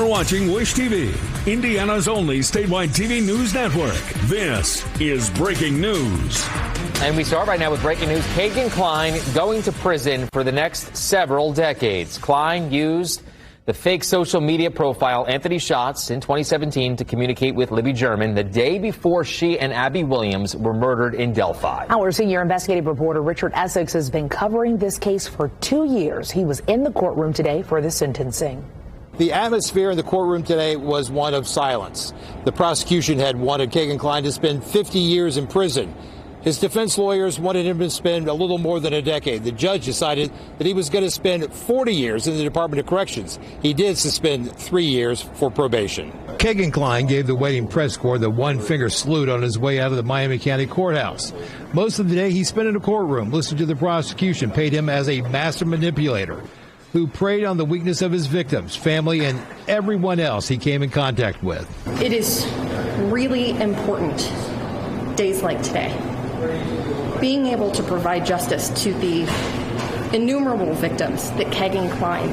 You're watching Wish TV, Indiana's only statewide TV news network. This is breaking news. And we start right now with breaking news. Kegan Kline going to prison for the next several decades. Kline used the fake social media profile Anthony Schatz in 2017 to communicate with Libby German the day before she and Abby Williams were murdered in Delphi. Our senior investigative reporter Richard Essex has been covering this case for 2 years. He was in the courtroom today for the sentencing. The atmosphere in the courtroom today was one of silence. The prosecution had wanted Kegan Kline to spend 50 years in prison. His defense lawyers wanted him to spend a little more than a decade. The judge decided that he was going to spend 40 years in the Department of Corrections. He did suspend 3 years for probation. Kegan Kline gave the waiting press corps the one-finger salute on his way out of the Miami County Courthouse. Most of the day he spent in a courtroom, listening to the prosecution, paid him as a master manipulator who preyed on the weakness of his victims, family, and everyone else he came in contact with. It is really important, days like today, being able to provide justice to the innumerable victims that Kegan Kline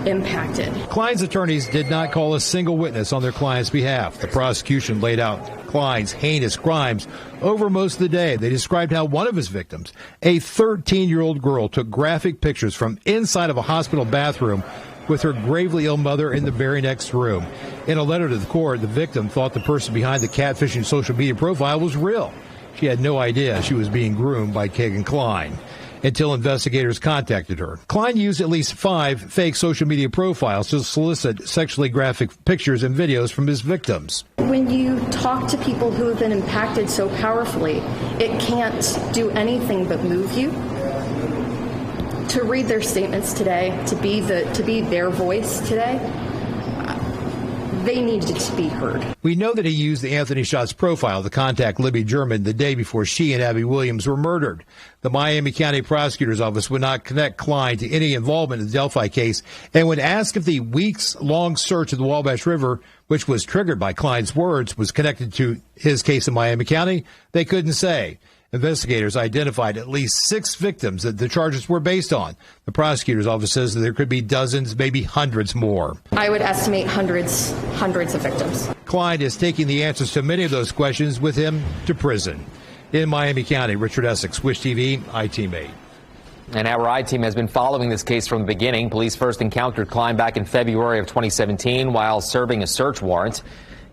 impacted. Kline's attorneys did not call a single witness on their client's behalf. The prosecution laid out Kline's heinous crimes over most of the day. They described how one of his victims, a 13-year-old girl, took graphic pictures from inside of a hospital bathroom with her gravely ill mother in the very next room. In a letter to the court, the victim thought the person behind the catfishing social media profile was real. She had no idea she was being groomed by Kegan Kline until investigators contacted her. Kline used at least 5 fake social media profiles to solicit sexually graphic pictures and videos from his victims. When you talk to people who have been impacted so powerfully, it can't do anything but move you. To read their statements today, to be their voice today, they needed to be heard. We know that he used the Anthony Schatz profile to contact Libby German the day before she and Abby Williams were murdered. The Miami County Prosecutor's Office would not connect Kline to any involvement in the Delphi case, and when asked if the weeks-long search of the Wabash River, which was triggered by Kline's words, was connected to his case in Miami County, they couldn't say. Investigators identified at least 6 victims that the charges were based on. The prosecutor's office says that there could be dozens, maybe hundreds more. I would estimate hundreds of victims. Kline is taking the answers to many of those questions with him to prison. In Miami County, Richard Essex, Wish TV, I-Team 8. And our I-Team has been following this case from the beginning. Police first encountered Kline back in February of 2017 while serving a search warrant.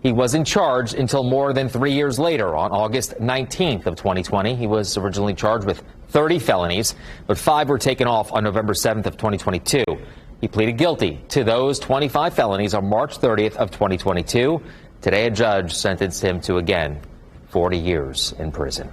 He wasn't charged until more than 3 years later, on August 19th of 2020. He was originally charged with 30 felonies, but 5 were taken off on November 7th of 2022. He pleaded guilty to those 25 felonies on March 30th of 2022. Today, a judge sentenced him to, again, 40 years in prison.